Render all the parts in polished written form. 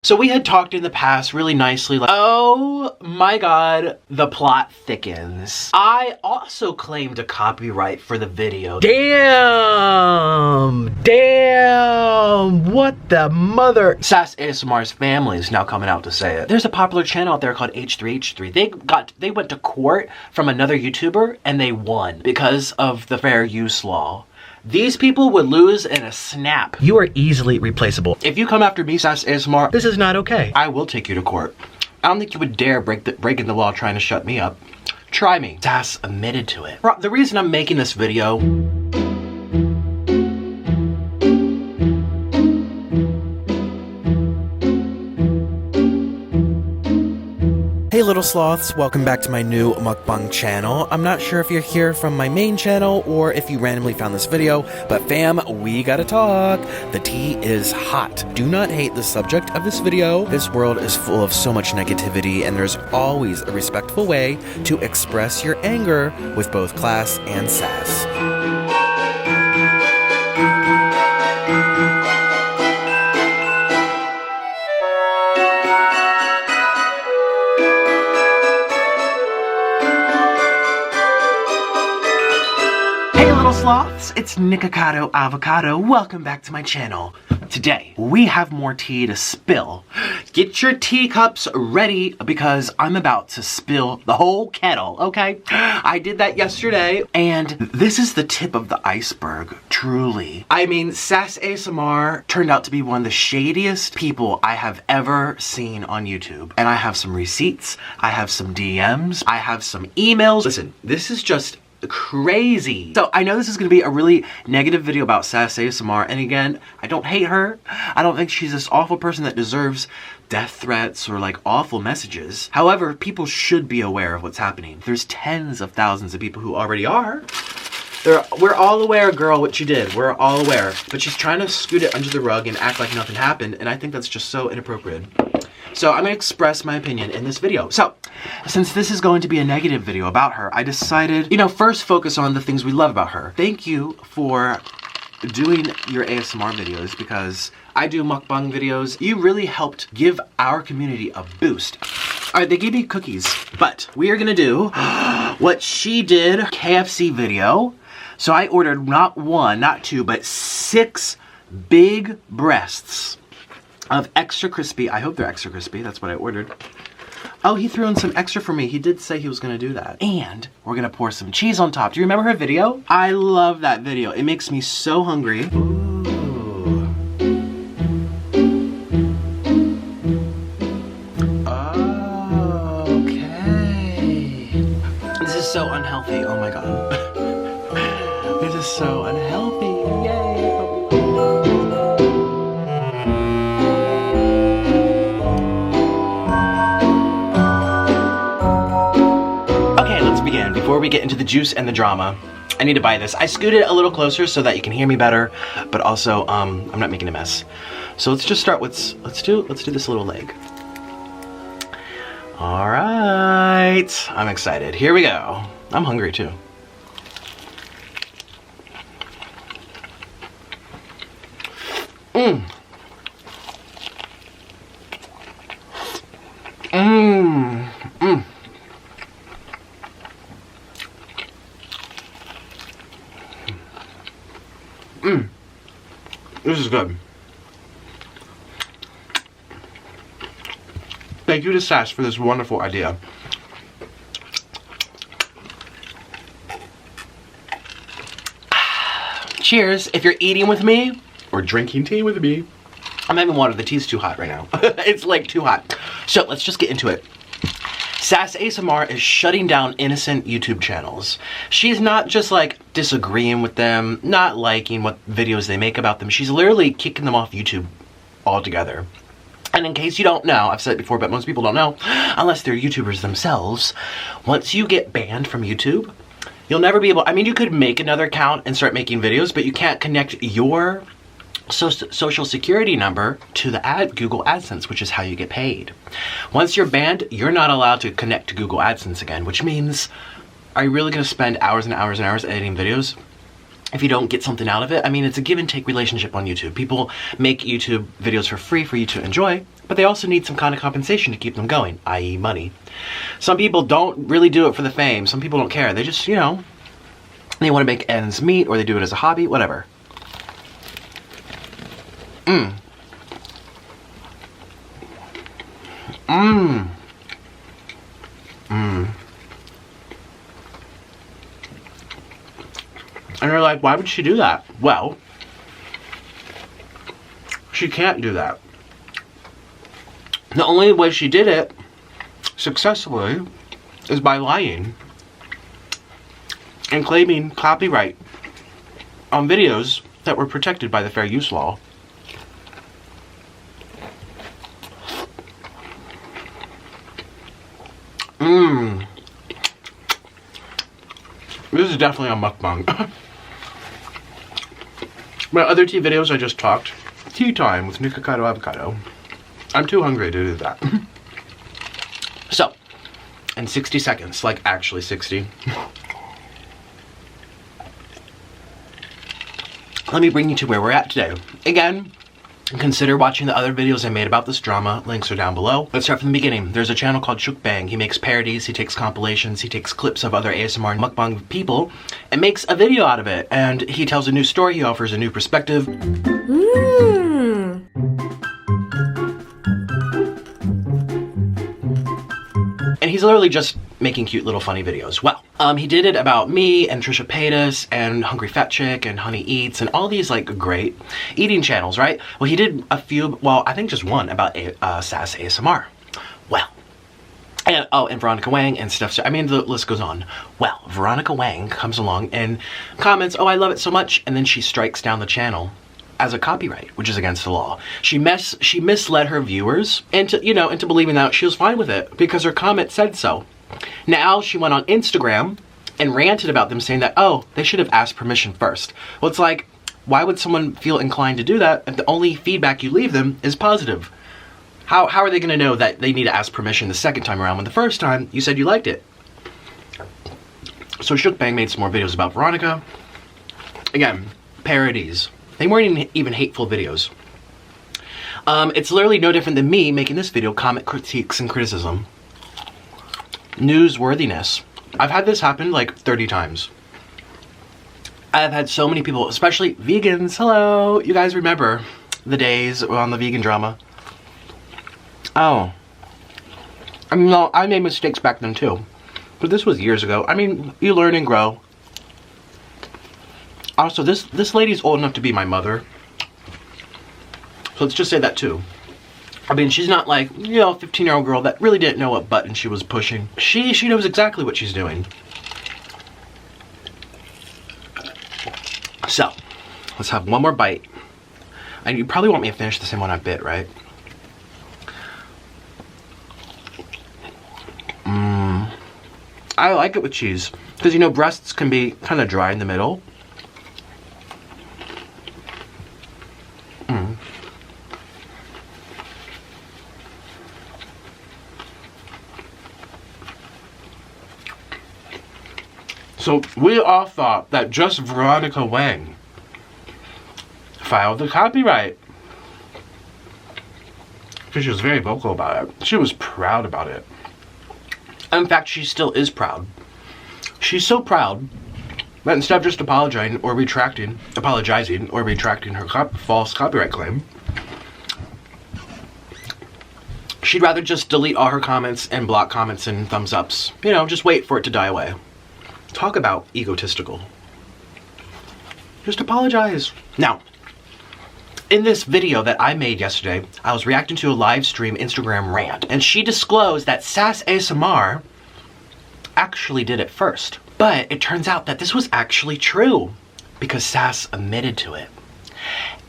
So we had talked in the past really nicely, like, oh my god, the plot thickens. I also claimed a copyright for the video. Damn, what the mother. SAS-ASMR's family is now coming out to say it. There's a popular channel out there called H3H3. They went to court from another YouTuber and they won because of the fair use law. These people would lose in a snap. You are easily replaceable. If you come after me, SAS-ASMR, this is not okay. I will take you to court. I don't think you would dare break in the law trying to shut me up. Try me. SAS admitted to it. The reason I'm making this video, hey little sloths, welcome back to my new mukbang channel. I'm not sure if you're here from my main channel or if you randomly found this video, but fam, we gotta talk. The tea is hot. Do not hate the subject of this video. This world is full of so much negativity and there's always a respectful way to express your anger with both class and sass. Sloths, it's Nikocado Avocado. Welcome back to my channel. Today, we have more tea to spill. Get your teacups ready because I'm about to spill the whole kettle, okay? I did that yesterday, and this is the tip of the iceberg, truly. I mean, SAS-ASMR turned out to be one of the shadiest people I have ever seen on YouTube. And I have some receipts, I have some DMs, I have some emails. Listen, this is just crazy. So I know this is going to be a really negative video about SAS-ASMR, and again, I don't hate her. I don't think she's this awful person that deserves death threats or like awful messages. However, people should be aware of what's happening. There's tens of thousands of people who already are. We're all aware, girl, what you did. We're all aware. But she's trying to scoot it under the rug and act like nothing happened, and I think that's just so inappropriate. So I'm going to express my opinion in this video. So, since this is going to be a negative video about her, I decided, first focus on the things we love about her. Thank you for doing your ASMR videos because I do mukbang videos. You really helped give our community a boost. All right, they gave me cookies, but we are going to do what she did, KFC video. So I ordered not one, not two, but 6 big breasts of extra crispy. I hope they're extra crispy. That's what I ordered. Oh, he threw in some extra for me. He did say he was going to do that. And we're going to pour some cheese on top. Do you remember her video? I love that video. It makes me so hungry. Ooh. Okay. This is so unhealthy. Oh my god. This is so unhealthy. Yay. Before we get into the juice and the drama, I need to buy this. I scooted a little closer so that you can hear me better, but also I'm not making a mess. So let's just start with let's do this little leg. All right, I'm excited. Here we go. I'm hungry too. Mmm. Mmm. Mmm. This is good. Thank you to Sass for this wonderful idea. Cheers. If you're eating with me or drinking tea with me, I'm having water. The tea's too hot right now. It's like too hot. So let's just get into it. SAS-ASMR is shutting down innocent YouTube channels. She's not just like disagreeing with them, not liking what videos they make about them. She's literally kicking them off YouTube altogether. And in case you don't know, I've said it before, but most people don't know, unless they're YouTubers themselves, once you get banned from YouTube, you'll never be able, I mean, you could make another account and start making videos, but you can't connect your social security number to the Google AdSense, which is how you get paid. Once you're banned, you're not allowed to connect to Google AdSense again, which means, are you really going to spend hours and hours and hours editing videos if you don't get something out of it? I mean, it's a give and take relationship on YouTube. People make YouTube videos for free for you to enjoy, but they also need some kind of compensation to keep them going, i.e. money. Some people don't really do it for the fame. Some people don't care. They just, you know, they want to make ends meet, or they do it as a hobby, whatever. And you're like, why would she do that? Well, she can't do that. The only way she did it successfully is by lying and claiming copyright on videos that were protected by the Fair Use Law. This is definitely a mukbang. My other tea videos I just talked. Tea time with Nikocado avocado. I'm too hungry to do that. So, in 60 seconds, like actually 60. Let me bring you to where we're at today. Again, consider watching the other videos I made about this drama. Links are down below. Let's start from the beginning. There's a channel called MUKBANG. He makes parodies, he takes compilations, he takes clips of other ASMR and mukbang people and makes a video out of it. And he tells a new story, he offers a new perspective. And he's literally just making cute little funny videos. Well, he did it about me and Trisha Paytas and Hungry Fat Chick and Honey Eats and all these like great eating channels, right? Well, he did a few, well, I think just one about SAS-ASMR. Well, and and Veronica Wang and stuff. So, I mean, the list goes on. Well, Veronica Wang comes along and comments, oh, I love it so much. And then she strikes down the channel as a copyright, which is against the law. She misled her viewers into, you know, into believing that she was fine with it because her comment said so. Now she went on Instagram and ranted about them, saying that, oh, they should have asked permission first. Well, it's like, why would someone feel inclined to do that if the only feedback you leave them is positive? How are they going to know that they need to ask permission the second time around when the first time you said you liked it? So MUKBANG made some more videos about Veronica. Again, parodies. They weren't even hateful videos. It's literally no different than me making this video, comment, critiques, and criticism. Newsworthiness. I've had this happen like 30 times. I've had so many people, especially vegans, hello, you guys remember the days on the vegan drama? Oh. I mean, no, I made mistakes back then too. But this was years ago. I mean, you learn and grow. Also, this lady's old enough to be my mother. So let's just say that too. I mean, she's not like, you know, a 15-year-old girl that really didn't know what button she was pushing. She knows exactly what she's doing. So, let's have one more bite. And you probably want me to finish the same one I bit, right? I like it with cheese. Because, you know, breasts can be kind of dry in the middle. So we all thought that just Veronica Wang filed the copyright. Because she was very vocal about it. She was proud about it. In fact, she still is proud. She's so proud that instead of just apologizing or retracting her false copyright claim, she'd rather just delete all her comments and block comments and thumbs ups. You know, just wait for it to die away. Talk about egotistical. Just apologize. Now, in this video that I made yesterday, I was reacting to a live stream Instagram rant, and she disclosed that SAS-ASMR actually did it first. But it turns out that this was actually true because Sass admitted to it.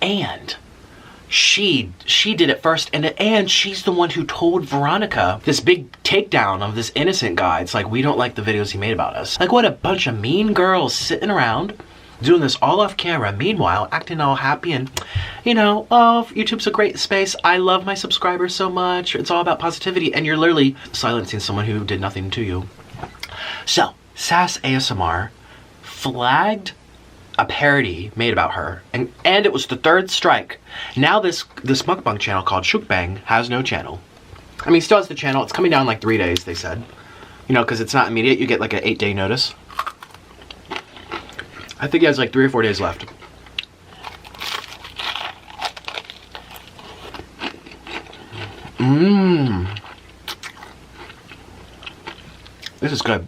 And she did it first, and she's the one who told Veronica this big takedown of this innocent guy. It's like, we don't like the videos he made about us. Like, what a bunch of mean girls sitting around doing this all off camera, meanwhile acting all happy and, you know, oh, YouTube's a great space, I love my subscribers so much, it's all about positivity, and you're literally silencing someone who did nothing to you. So SAS-ASMR flagged a parody made about her, and it was the third strike. Now this mukbang channel called MUKBANG has no channel. I mean, still has the channel. It's coming down in like 3 days, they said. You know, because it's not immediate. You get like an 8-day notice. I think he has like 3 or 4 days left. This is good.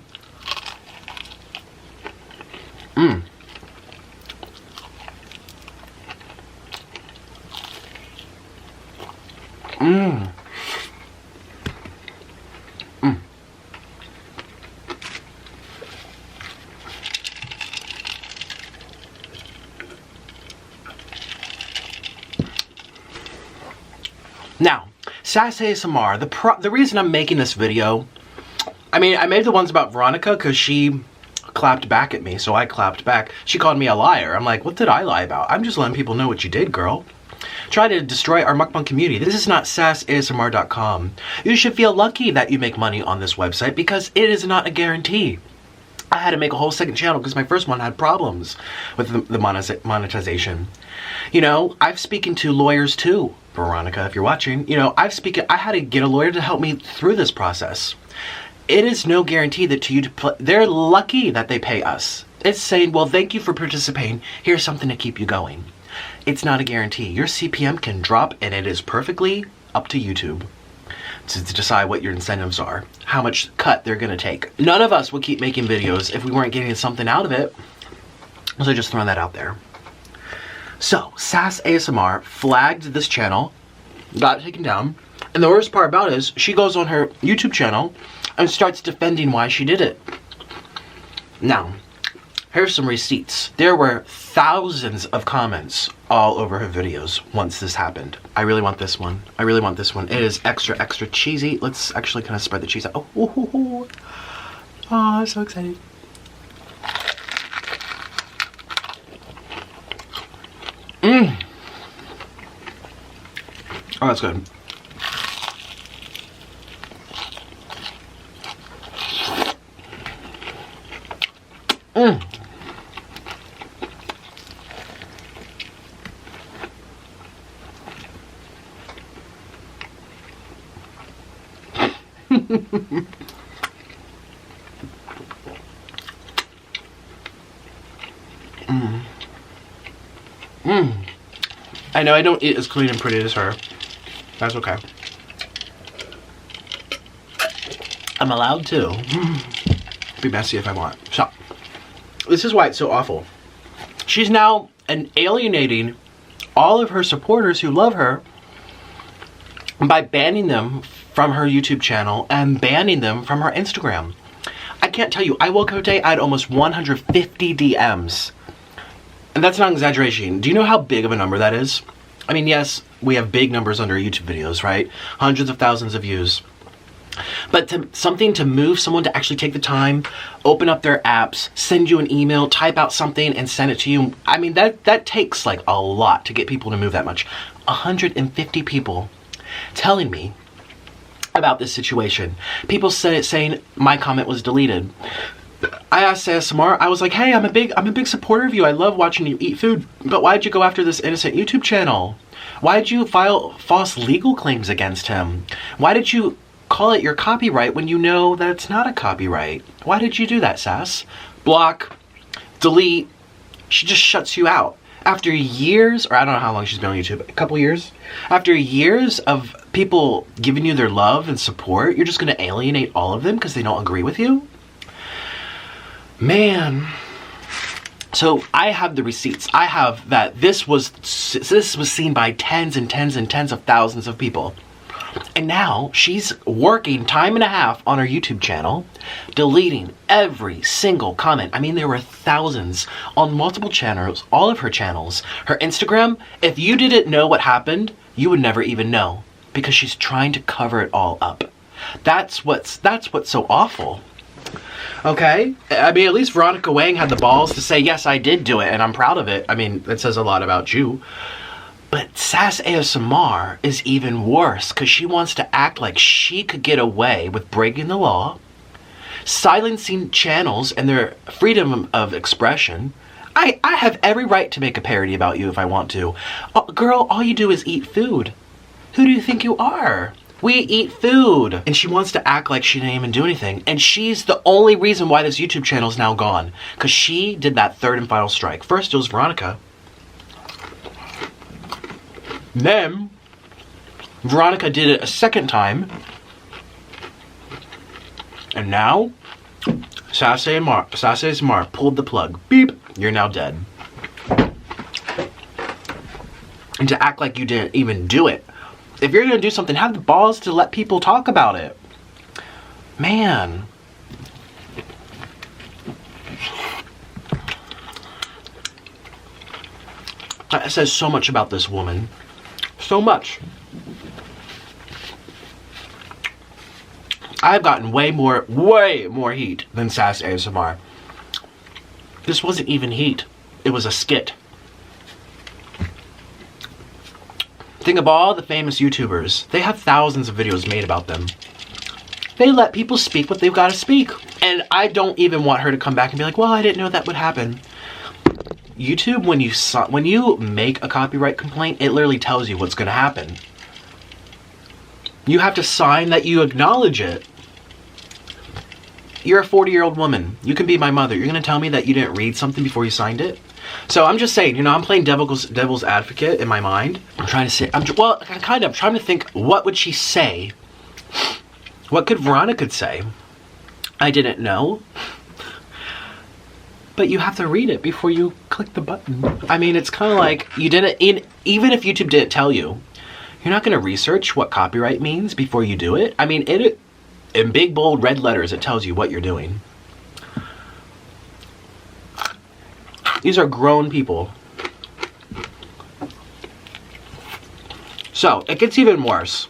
Now, SAS-ASMR, the reason I'm making this video, I mean, I made the ones about Veronica because she clapped back at me, so I clapped back. She called me a liar. I'm like, what did I lie about? I'm just letting people know what you did, girl. Try to destroy our mukbang community. This is not SAS-ASMR.com. You should feel lucky that you make money on this website because it is not a guarantee. I had to make a whole second channel because my first one had problems with the monetization. You know, I've spoken to lawyers too, Veronica, if you're watching. You know, I had to get a lawyer to help me through this process. It is no guarantee that they're lucky that they pay us. It's saying, well, thank you for participating. Here's something to keep you going. It's not a guarantee. Your CPM can drop, and it is perfectly up to YouTube to decide what your incentives are, how much cut they're gonna take. None of us would keep making videos if we weren't getting something out of it. So just throwing that out there. So, SAS-ASMR flagged this channel, got it taken down, and the worst part about it is she goes on her YouTube channel and starts defending why she did it. Now, here's some receipts. There were thousands of comments all over her videos once this happened. I really want this one. I really want this one. It is extra, extra cheesy. Let's actually kind of spread the cheese out. Oh, I'm so excited. Oh, that's good. I know I don't eat as clean and pretty as her. That's okay. I'm allowed to be messy if I want. So, this is why it's so awful. She's now alienating all of her supporters who love her by banning them from her YouTube channel and banning them from her Instagram. I can't tell you, I woke up today, I had almost 150 DMs. And that's not an exaggeration. Do you know how big of a number that is? I mean, yes, we have big numbers under YouTube videos, right? Hundreds of thousands of views. But something to move someone to actually take the time, open up their apps, send you an email, type out something and send it to you. I mean, that takes like a lot to get people to move that much. 150 people telling me about this situation. People saying my comment was deleted. I asked ASMR, I was like, hey, I'm a big supporter of you. I love watching you eat food, but why'd you go after this innocent YouTube channel? Why'd you file false legal claims against him? Why did you call it your copyright when you know that it's not a copyright? Why did you do that, Sass? Block, delete, she just shuts you out. After years, or I don't know how long she's been on YouTube, a couple years? After years of people giving you their love and support, you're just gonna alienate all of them because they don't agree with you? Man. So I have the receipts. I have that this was seen by tens and tens and tens of thousands of people. And now she's working time and a half on her YouTube channel, deleting every single comment. I mean, there were thousands on multiple channels, all of her channels. Her Instagram, if you didn't know what happened, you would never even know because she's trying to cover it all up. That's what's so awful. Okay? I mean, at least Veronica Wang had the balls to say, yes, I did do it, and I'm proud of it. I mean, it says a lot about you. But SAS-ASMR is even worse, because she wants to act like she could get away with breaking the law, silencing channels and their freedom of expression. I have every right to make a parody about you if I want to. Girl, all you do is eat food. Who do you think you are? We eat food. And she wants to act like she didn't even do anything. And she's the only reason why this YouTube channel is now gone. Because she did that third and final strike. First it was Veronica. Then Veronica did it a second time. And now SAS-ASMR pulled the plug. Beep. You're now dead. And to act like you didn't even do it. If you're gonna do something, have the balls to let people talk about it. Man. That says so much about this woman. So much. I've gotten way more heat than SAS-ASMR. This wasn't even heat. It was a skit. Think of all the famous YouTubers. They have thousands of videos made about them. They let people speak what they've got to speak. And I don't even want her to come back and be like, well, I didn't know that would happen. YouTube, when you make a copyright complaint, it literally tells you what's going to happen. You have to sign that you acknowledge it. You're a 40-year-old woman. You can be my mother. You're going to tell me that you didn't read something before you signed it? So I'm just saying, you know, I'm playing devil's advocate in my mind. I'm trying to say, I'm trying to think, what would she say? What could Veronica say? I didn't know. But you have to read it before you click the button. I mean, it's kind of like, you didn't, even if YouTube didn't tell you, you're not going to research what copyright means before you do it. I mean, in big, bold, red letters, it tells you what you're doing. These are grown people. So, it gets even worse.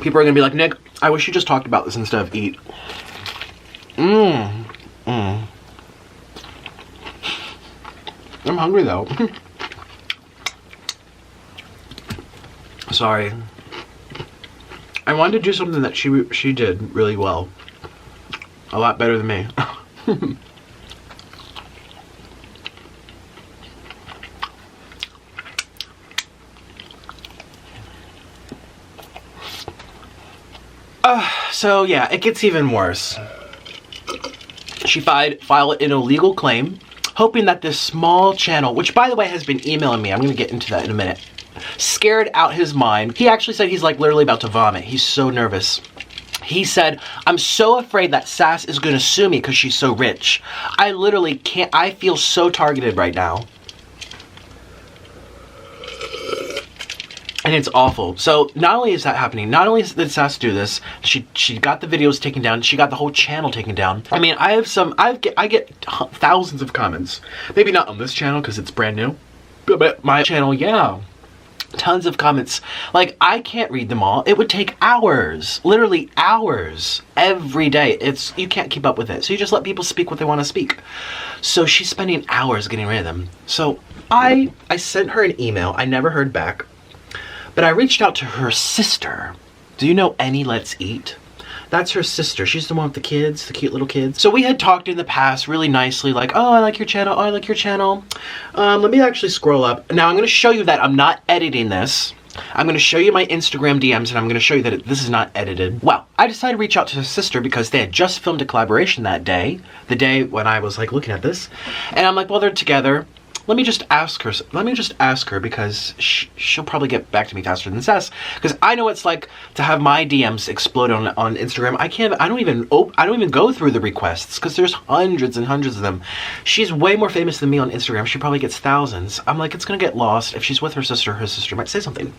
People are going to be like, Nick, I wish you just talked about this instead of eat. I'm hungry though. Sorry. I wanted to do something that she did really well. A lot better than me. So yeah, it gets even worse. She filed an illegal claim, hoping that this small channel, which by the way has been emailing me, I'm gonna get into that in a minute, scared out his mind. He actually said he's like literally about to vomit. He's so nervous. He said, I'm so afraid that SAS is gonna sue me because she's so rich. I literally can't, I feel so targeted right now. And it's awful. So not only is that happening, not only did SAS do this, she got the videos taken down, she got the whole channel taken down. I mean, I get thousands of comments. Maybe not on this channel because it's brand new, but my channel, yeah. Tons of comments. Like, I can't read them all. It would take hours, literally hours every day. You can't keep up with it. So you just let people speak what they want to speak. So she's spending hours getting rid of them. So I sent her an email. I never heard back. But I reached out to her sister. Do you know Any Let's Eat? That's her sister. She's the one with the kids, the cute little kids. So we had talked in the past really nicely, like, oh, I like your channel, oh, I like your channel. Let me actually scroll up. Now I'm gonna show you that I'm not editing this. I'm gonna show you my Instagram DMs and I'm gonna show you that this is not edited. Well, I decided to reach out to her sister because they had just filmed a collaboration that day, the day when I was like looking at this. And I'm like, well, they're together. Let me just ask her because she'll probably get back to me faster than SAS. Because I know it's like to have my DMs explode on Instagram. I don't even go through the requests because there's hundreds and hundreds of them. She's way more famous than me on Instagram. She probably gets thousands. I'm like, it's gonna get lost. If she's with her sister might say something.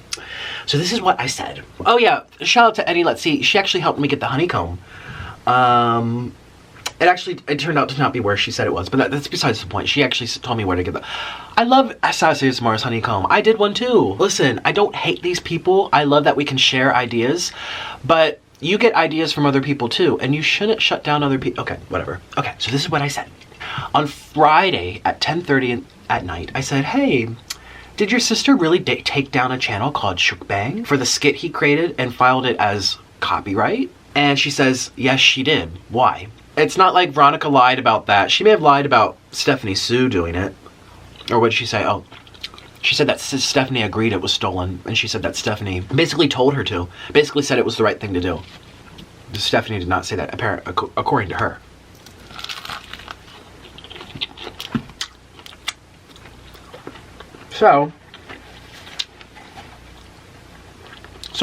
So this is what I said. Oh yeah, shout out to Eddie. Let's see. She actually helped me get the honeycomb. It turned out to not be where she said it was, but that's besides the point. She actually told me where to get that. I love SAS-ASMR's honeycomb. I did one too. Listen, I don't hate these people. I love that we can share ideas, but you get ideas from other people too, and you shouldn't shut down other people. Okay, whatever. Okay, so this is what I said. On Friday at 10:30 at night, I said, hey, did your sister really take down a channel called MUKBANG for the skit he created and filed it as copyright? And she says, yes, she did. Why? It's not like Veronica lied about that. She may have lied about Stephanie Sue doing it. Or what did she say? Oh, she said that Stephanie agreed it was stolen. And she said that Stephanie basically told her to. Basically said it was the right thing to do. Stephanie did not say that, according to her. So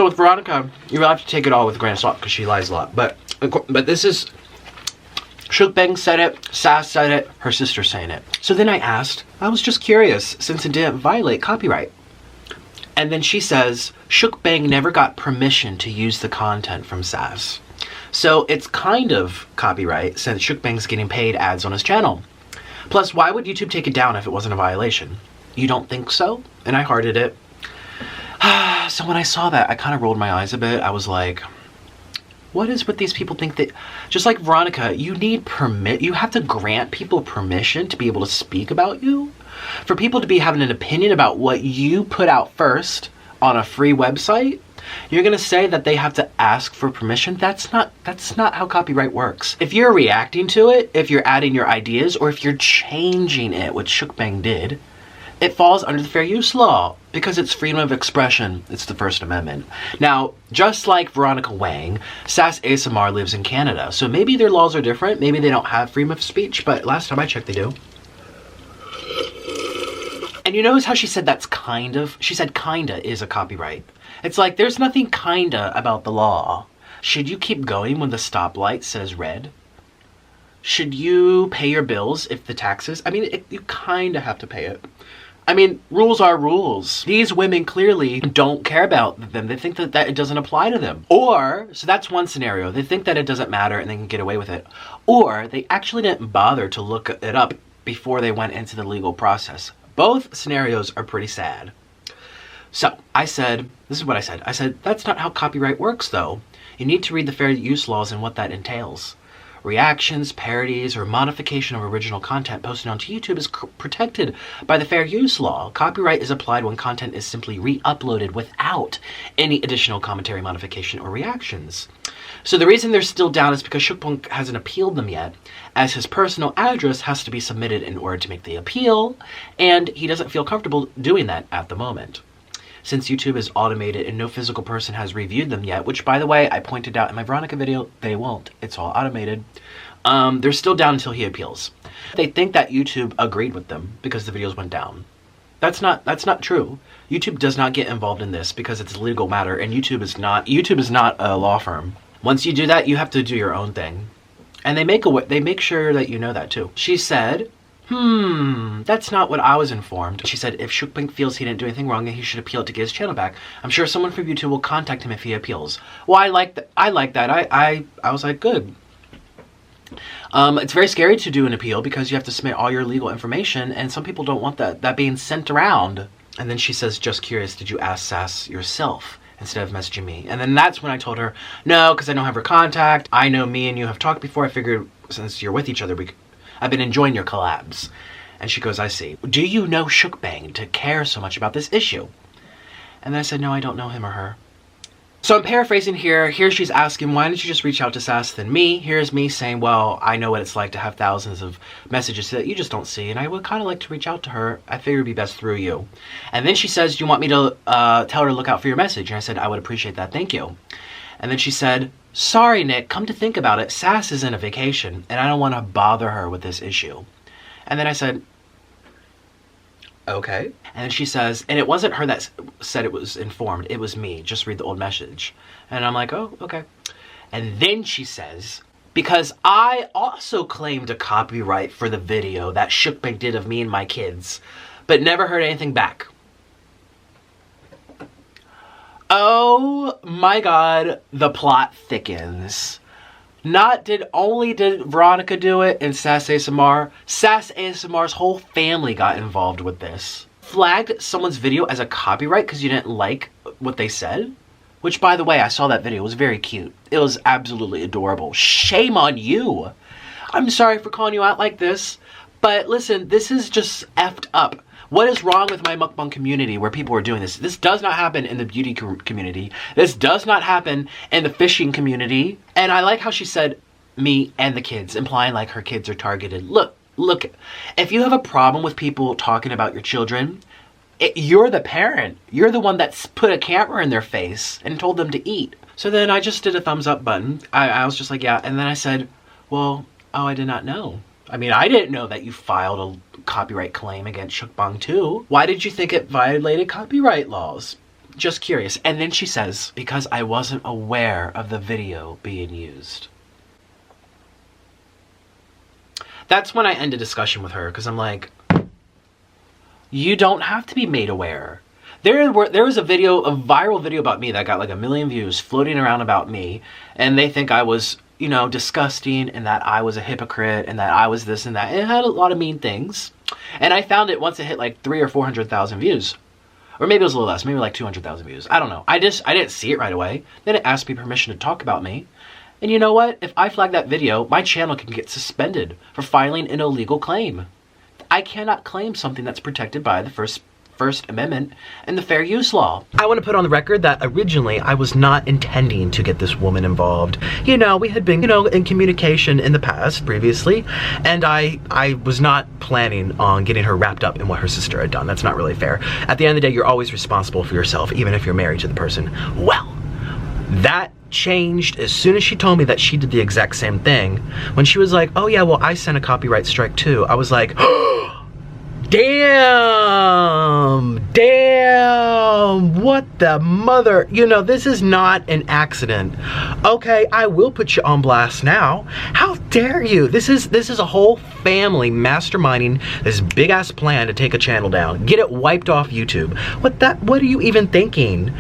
with Veronica, you really have to take it all with a grain of salt because she lies a lot. But this is, MUKBANG said it, SAS said it, her sister's saying it. So then I was just curious since it didn't violate copyright. And then she says, MUKBANG never got permission to use the content from SAS. So it's kind of copyright since MUKBANG's getting paid ads on his channel. Plus, why would YouTube take it down if it wasn't a violation? You don't think so? And I hearted it. So when I saw that, I kind of rolled my eyes a bit. I was like, what is with these people think that, just like Veronica, you need you have to grant people permission to be able to speak about you? For people to be having an opinion about what you put out first on a free website, you're gonna say that they have to ask for permission? That's not how copyright works. If you're reacting to it, if you're adding your ideas, or if you're changing it, which MUKBANG did, it falls under the fair use law because it's freedom of expression. It's the First Amendment. Now, just like Veronica Wang, SAS-ASMR lives in Canada. So maybe their laws are different. Maybe they don't have freedom of speech, but last time I checked, they do. And you notice how she said she said kinda is a copyright. It's like, there's nothing kinda about the law. Should you keep going when the stoplight says red? Should you pay your bills if the taxes? I mean, you kinda have to pay it. I mean, rules are rules. These women clearly don't care about them. They think that it doesn't apply to them. Or, so that's one scenario. They think that it doesn't matter and they can get away with it. Or, they actually didn't bother to look it up before they went into the legal process. Both scenarios are pretty sad. So, I said, this is what I said. I said, that's not how copyright works, though. You need to read the fair use laws and what that entails. Reactions, parodies, or modification of original content posted onto YouTube is protected by the fair use law. Copyright is applied when content is simply re-uploaded without any additional commentary, modification, or reactions. So the reason they're still down is because MUKBANG hasn't appealed them yet, as his personal address has to be submitted in order to make the appeal, and he doesn't feel comfortable doing that at the moment. Since YouTube is automated and no physical person has reviewed them yet, which, by the way, I pointed out in my Veronica video, they won't. It's all automated. They're still down until he appeals. They think that YouTube agreed with them because the videos went down. That's not true. YouTube does not get involved in this because it's a legal matter, and YouTube is not a law firm. Once you do that, you have to do your own thing. And they make sure that you know that too. She said, that's not what I was informed. She said if MUKBANG feels he didn't do anything wrong, then he should appeal to get his channel back. I'm sure someone from YouTube will contact him if he appeals. Well, I like that. I was like, good. It's very scary to do an appeal because you have to submit all your legal information, and some people don't want that being sent around. And then she says, just curious, did you ask SAS yourself instead of messaging me? And then that's when I told her, no, because I don't have her contact. I know me and you have talked before. I figured since you're with each other, I've been enjoying your collabs. And she goes, I see. Do you know MUKBANG to care so much about this issue? And then I said, no, I don't know him or her. So I'm paraphrasing here. Here she's asking, why didn't you just reach out to SAS than me? Here's me saying, well, I know what it's like to have thousands of messages that you just don't see, and I would kind of like to reach out to her. I figured it'd be best through you. And then she says, do you want me to tell her to look out for your message? And I said, I would appreciate that. Thank you. And then she said, sorry, Nick, come to think about it, SAS is in a vacation, and I don't want to bother her with this issue. And then I said, okay. And then she says, and it wasn't her that said it was informed, it was me. Just read the old message. And I'm like, oh, okay. And then she says, because I also claimed a copyright for the video that MUKBANG did of me and my kids, but never heard anything back. Oh my God, the plot thickens. Not only did Veronica do it and SAS-ASMR, SAS-ASMR's whole family got involved with this. Flagged someone's video as a copyright because you didn't like what they said? Which, by the way, I saw that video. It was very cute. It was absolutely adorable. Shame on you. I'm sorry for calling you out like this, but listen, this is just effed up. What is wrong with my mukbang community where people are doing this? This does not happen in the beauty community. This does not happen in the fishing community. And I like how she said me and the kids, implying like her kids are targeted. Look, if you have a problem with people talking about your children, you're the parent. You're the one that's put a camera in their face and told them to eat. So then I just did a thumbs up button. I was just like, yeah. And then I said, well, oh, I did not know. I mean, I didn't know that you filed a copyright claim against Mukbang too. Why did you think it violated copyright laws? Just curious. And then she says, because I wasn't aware of the video being used. That's when I end a discussion with her, because I'm like, you don't have to be made aware. There was a viral video about me that got like 1 million views floating around about me, and they think I was, you know, disgusting, and that I was a hypocrite, and that I was this and that. And it had a lot of mean things. And I found it once it hit like 300,000 or 400,000 views. Or maybe it was a little less, maybe like 200,000 views. I don't know. I didn't see it right away. Then it asked me permission to talk about me. And you know what? If I flag that video, my channel can get suspended for filing an illegal claim. I cannot claim something that's protected by the First Amendment and the Fair Use Law. I want to put on the record that originally I was not intending to get this woman involved. You know, we had been, you know, in communication in the past previously, and I was not planning on getting her wrapped up in what her sister had done. That's not really fair. At the end of the day, you're always responsible for yourself, even if you're married to the person. Well, that changed as soon as she told me that she did the exact same thing. When she was like, oh yeah, well, I sent a copyright strike too. I was like, damn, what the mother, you know, this is not an accident. Okay, I will put you on blast now. How dare you? This is a whole family masterminding this big ass plan to take a channel down, get it wiped off YouTube. What are you even thinking?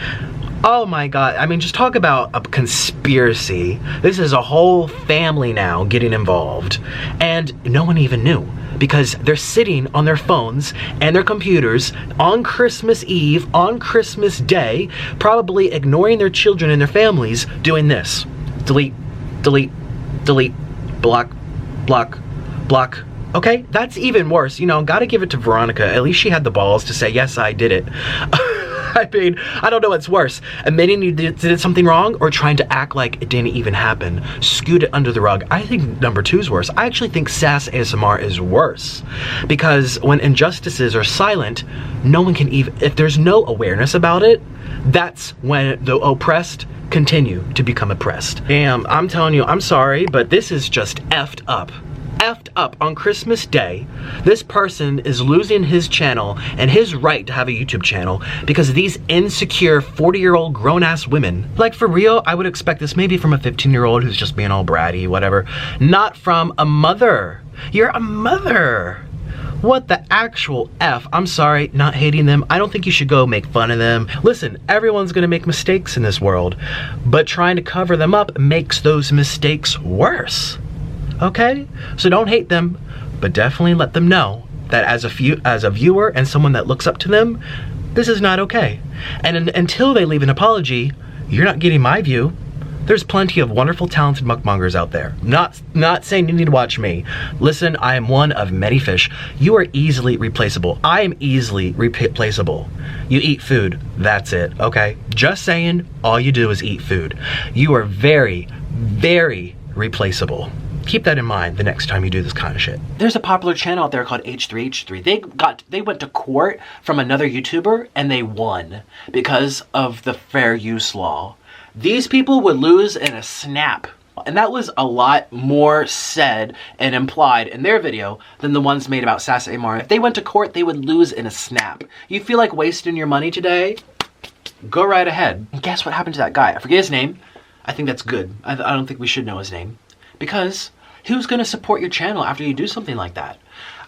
Oh my God, I mean, just talk about a conspiracy. This is a whole family now getting involved, and no one even knew, because they're sitting on their phones and their computers on Christmas Eve, on Christmas Day, probably ignoring their children and their families, doing this. Delete, delete, delete, block, block, block. Okay, that's even worse. You know, gotta give it to Veronica. At least she had the balls to say, yes, I did it. I mean, I don't know what's worse. Admitting you did something wrong, or trying to act like it didn't even happen. Scoot it under the rug. I think number 2 is worse. I actually think SAS-ASMR is worse. Because when injustices are silent, no one can even, if there's no awareness about it, that's when the oppressed continue to become oppressed. Damn, I'm telling you, I'm sorry, but this is just effed up. Effed up on Christmas Day. This person is losing his channel and his right to have a YouTube channel because of these insecure 40-year-old grown-ass women. Like, for real, I would expect this maybe from a 15-year-old who's just being all bratty, whatever. Not from a mother. You're a mother. What the actual F? I'm sorry, not hating them. I don't think you should go make fun of them. Listen, everyone's gonna make mistakes in this world, but trying to cover them up makes those mistakes worse. Okay? So don't hate them, but definitely let them know that as a viewer and someone that looks up to them, this is not okay. And until they leave an apology, you're not getting my view. There's plenty of wonderful, talented mukbangers out there. Not saying you need to watch me. Listen, I am one of many fish. You are easily replaceable. I am easily replaceable. You eat food, that's it, okay? Just saying, all you do is eat food. You are very, very replaceable. Keep that in mind the next time you do this kind of shit. There's a popular channel out there called H3H3. They went to court from another YouTuber and they won because of the fair use law. These people would lose in a snap. And that was a lot more said and implied in their video than the ones made about SAS-ASMR. If they went to court, they would lose in a snap. You feel like wasting your money today? Go right ahead. And guess what happened to that guy? I forget his name. I think that's good. I don't think we should know his name. Because who's going to support your channel after you do something like that?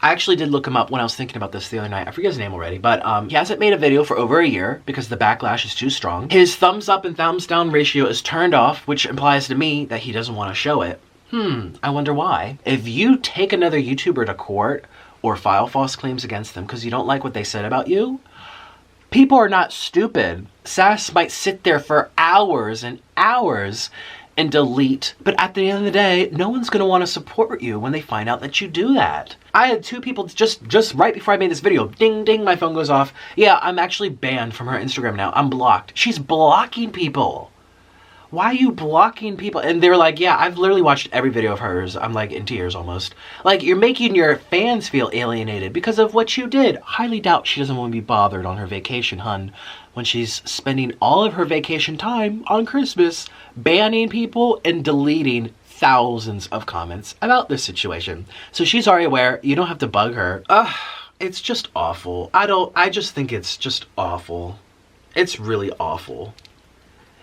I actually did look him up when I was thinking about this the other night. I forget his name already, but he hasn't made a video for over a year because the backlash is too strong. His thumbs up and thumbs down ratio is turned off, which implies to me that he doesn't want to show it. I wonder why. If you take another YouTuber to court or file false claims against them because you don't like what they said about you, people are not stupid. SAS might sit there for hours and hours and delete. But at the end of the day, no one's gonna want to support you when they find out that you do that. I had 2 people just right before I made this video, ding ding, my phone goes off. Yeah, I'm actually banned from her Instagram now. I'm blocked. She's blocking people. Why are you blocking people? And they're like, yeah, I've literally watched every video of hers. I'm like in tears almost. Like, you're making your fans feel alienated because of what you did. Highly doubt she doesn't want to be bothered on her vacation, hun, when she's spending all of her vacation time on Christmas banning people and deleting thousands of comments about this situation. So she's already aware. You don't have to bug her. It's just awful. I just think it's just awful. It's really awful.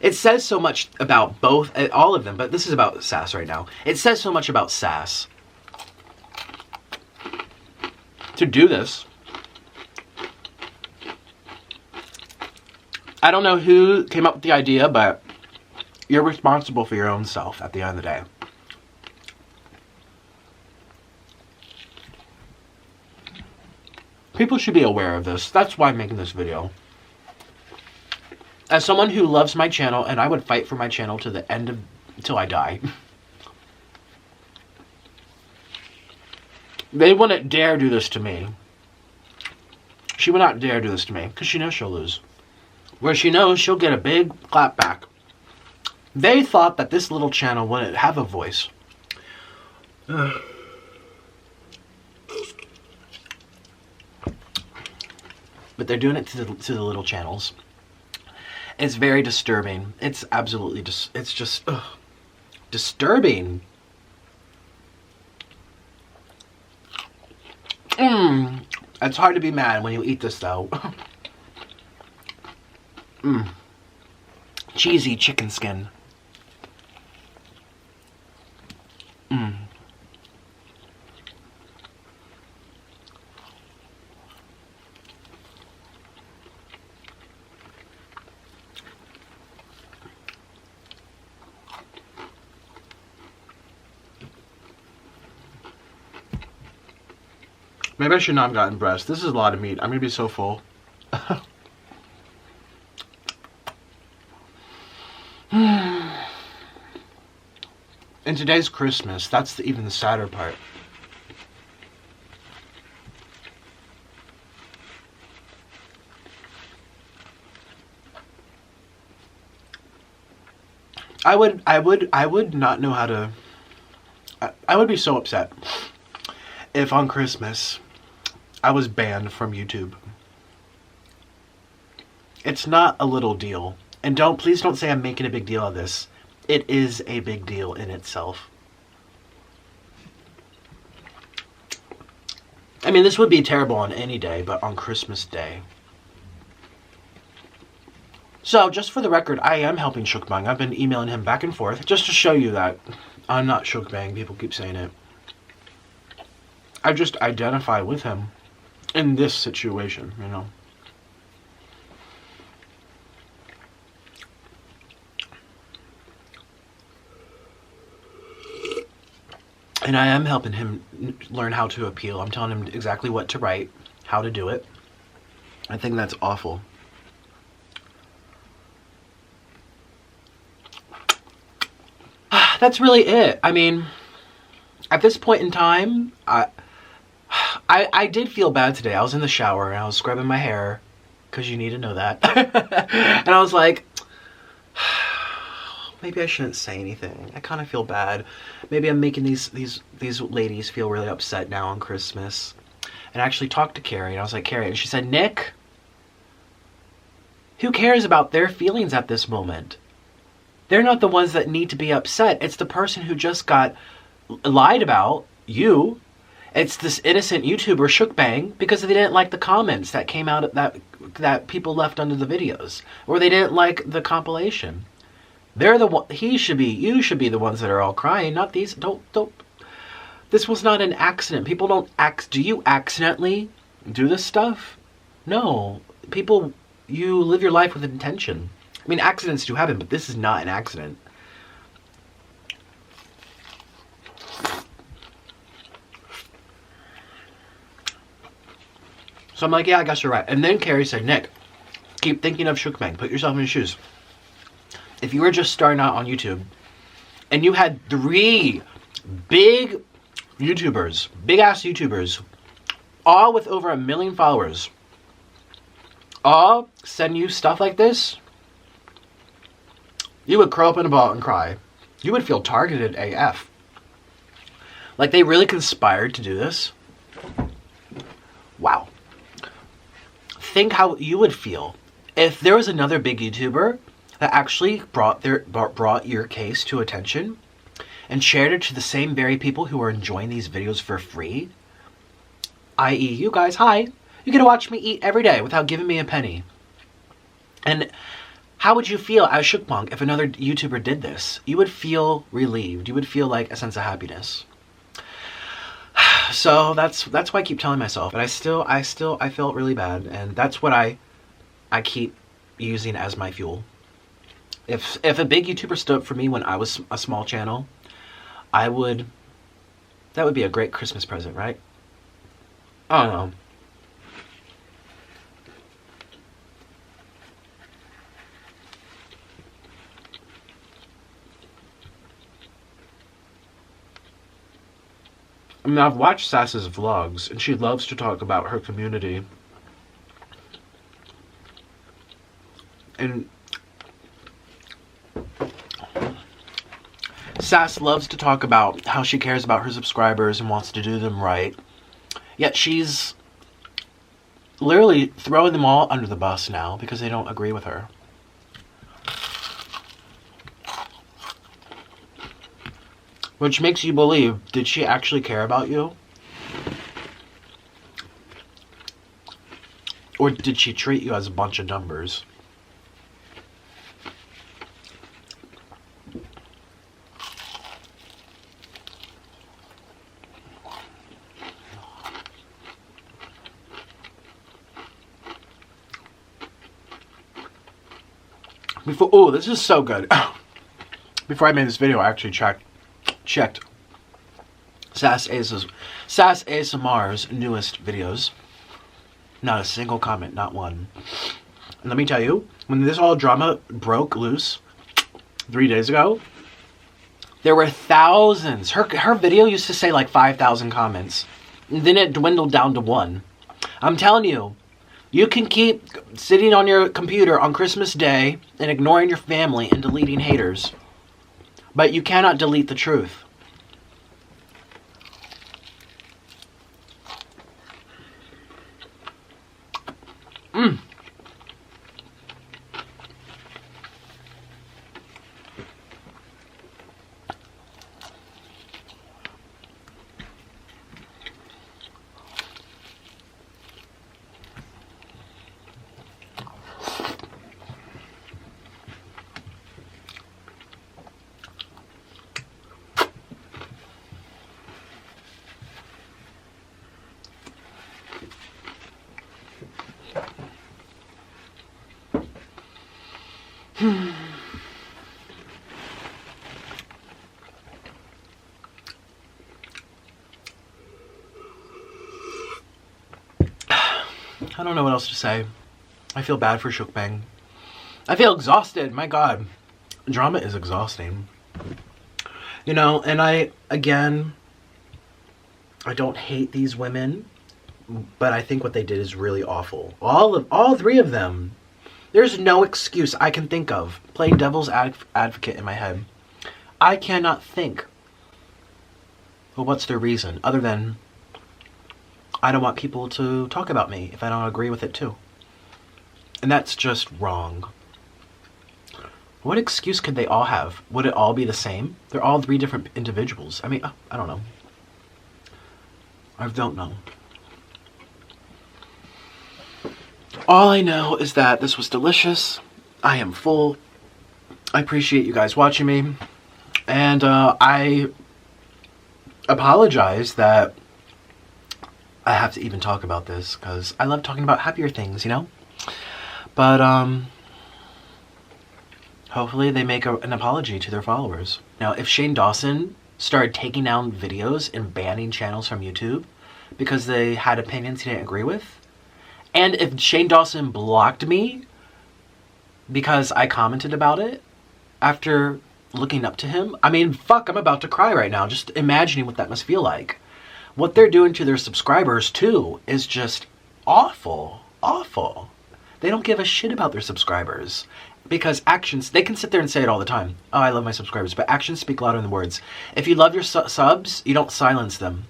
It says so much about both, all of them, but this is about SAS right now. It says so much about SAS to do this. I don't know who came up with the idea, but you're responsible for your own self at the end of the day. People should be aware of this. That's why I'm making this video. As someone who loves my channel, and I would fight for my channel to the end of, until I die. They wouldn't dare do this to me. She would not dare do this to me, because she knows she'll lose. Where she knows she'll get a big clap back. They thought that this little channel wouldn't have a voice. But they're doing it to the little channels. It's very disturbing. It's absolutely it's just disturbing. It's hard to be mad when you eat this though. Cheesy chicken skin. Maybe I should not have gotten breast. This is a lot of meat. I'm gonna be so full. And today's Christmas. That's even the sadder part. I would not know how to. I would be so upset if on Christmas I was banned from YouTube. It's not a little deal. And please don't say I'm making a big deal of this. It is a big deal in itself. I mean, this would be terrible on any day, but on Christmas Day. So, just for the record, I am helping MUKBANG. I've been emailing him back and forth just to show you that I'm not MUKBANG. People keep saying it. I just identify with him in this situation, you know. And I am helping him learn how to appeal. I'm telling him exactly what to write, how to do it. I think that's awful. That's really it. I mean, at this point in time, I did feel bad today. I was in the shower and I was scrubbing my hair, because you need to know that. And I was like, maybe I shouldn't say anything. I kind of feel bad. Maybe I'm making these ladies feel really upset now on Christmas. And I actually talked to Carrie, and I was like, Carrie, and she said, Nick, who cares about their feelings at this moment? They're not the ones that need to be upset. It's the person who just got lied about, you. It's this innocent YouTuber, MUKBANG, because they didn't like the comments that came out that people left under the videos, or they didn't like the compilation. They're the one. You should be the ones that are all crying, not these. Don't. This was not an accident. People don't do you accidentally do this stuff? No. People, you live your life with intention. I mean, accidents do happen, but this is not an accident. So I'm like, yeah, I guess you're right. And then Carrie said, Nick, keep thinking of MUKBANG. Put yourself in his shoes. If you were just starting out on YouTube and you had 3 big YouTubers, big-ass YouTubers, all with over 1 million followers, all send you stuff like this, you would curl up in a ball and cry. You would feel targeted AF. Like they really conspired to do this. Wow. Think how you would feel if there was another big YouTuber that actually brought your case to attention and shared it to the same very people who are enjoying these videos for free. I.e. you guys, hi. You get to watch me eat every day without giving me a penny. And how would you feel as MUKBANG if another YouTuber did this? You would feel relieved. You would feel like a sense of happiness. So that's why I keep telling myself. But I felt really bad, and that's what I keep using as my fuel. If a big YouTuber stood up for me when I was a small channel, that would be a great Christmas present, right? I don't know. I mean, I've watched Sass's vlogs, and she loves to talk about her community. And Sass loves to talk about how she cares about her subscribers and wants to do them right. Yet she's literally throwing them all under the bus now because they don't agree with her. Which makes you believe, did she actually care about you? Or did she treat you as a bunch of numbers? Oh, this is so good. Before I made this video, I actually checked SAS-ASMR's newest videos. Not a single comment, not one. And let me tell you, when this all drama broke loose 3 days ago, there were thousands. Her video used to say like 5,000 comments. And then it dwindled down to 1. I'm telling you, you can keep sitting on your computer on Christmas Day and ignoring your family and deleting haters. But you cannot delete the truth. I don't know what else to say. I feel bad for MUKBANG. I feel exhausted. My God. Drama is exhausting. You know, and I don't hate these women, but I think what they did is really awful. All 3 of them. There's no excuse I can think of. Playing devil's advocate in my head. I cannot think. Well, what's their reason? Other than, I don't want people to talk about me if I don't agree with it too. And that's just wrong. What excuse could they all have? Would it all be the same? They're all 3 different individuals. I mean, I don't know. I don't know. All I know is that this was delicious. I am full. I appreciate you guys watching me. And I apologize that I have to even talk about this, because I love talking about happier things, you know? But hopefully they make an apology to their followers. Now, if Shane Dawson started taking down videos and banning channels from YouTube because they had opinions he didn't agree with, and if Shane Dawson blocked me because I commented about it after looking up to him. I mean, fuck, I'm about to cry right now, just imagining what that must feel like. What they're doing to their subscribers, too, is just awful. Awful. They don't give a shit about their subscribers. Because actions, they can sit there and say it all the time. Oh, I love my subscribers. But actions speak louder than words. If you love your subs, you don't silence them.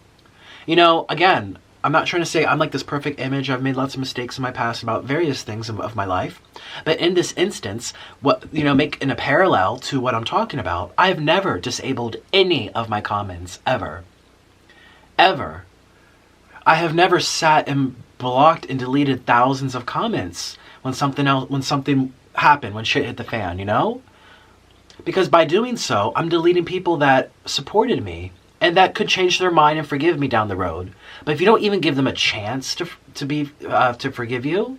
You know, again, I'm not trying to say I'm like this perfect image. I've made lots of mistakes in my past about various things of my life. But in this instance, making a parallel to what I'm talking about, I have never disabled any of my comments, ever. Ever. I have never sat and blocked and deleted thousands of comments when something happened, when shit hit the fan, you know? Because by doing so, I'm deleting people that supported me and that could change their mind and forgive me down the road. But if you don't even give them a chance to forgive you,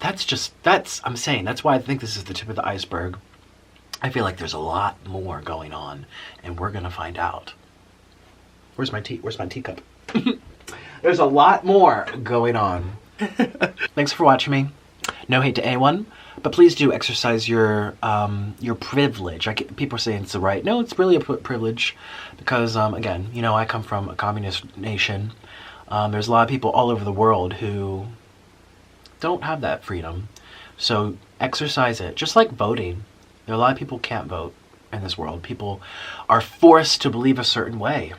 I'm saying, that's why I think this is the tip of the iceberg. I feel like there's a lot more going on, and we're gonna find out. Where's my teacup? There's a lot more going on. Thanks for watching me. No hate to anyone, but please do exercise your privilege. People are saying it's the right. No, it's really a privilege because, again, you know, I come from a communist nation. There's a lot of people all over the world who don't have that freedom. So exercise it. Just like voting. There are a lot of people who can't vote in this world. People are forced to believe a certain way.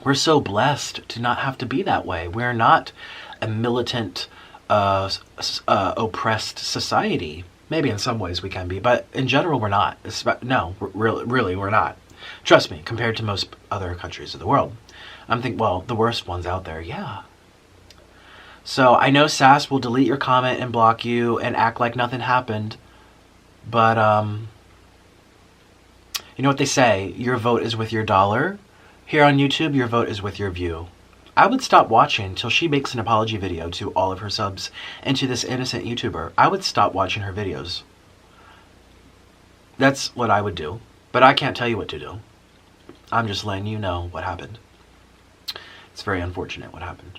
We're so blessed to not have to be that way. We're not a militant, oppressed society. Maybe in some ways we can be, but in general we're not. No, really we're not. Trust me, compared to most other countries of the world. I'm thinking, well, the worst ones out there, yeah. So I know SAS will delete your comment and block you and act like nothing happened, but you know what they say, your vote is with your dollar. Here on YouTube, your vote is with your view. I would stop watching until she makes an apology video to all of her subs and to this innocent YouTuber. I would stop watching her videos. That's what I would do. But I can't tell you what to do. I'm just letting you know what happened. It's very unfortunate what happened.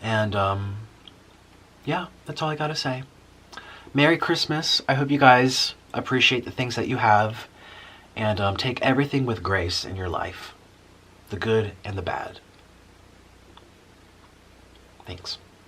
And, yeah, that's all I gotta say. Merry Christmas. I hope you guys appreciate the things that you have. And take everything with grace in your life. The good and the bad. Thanks.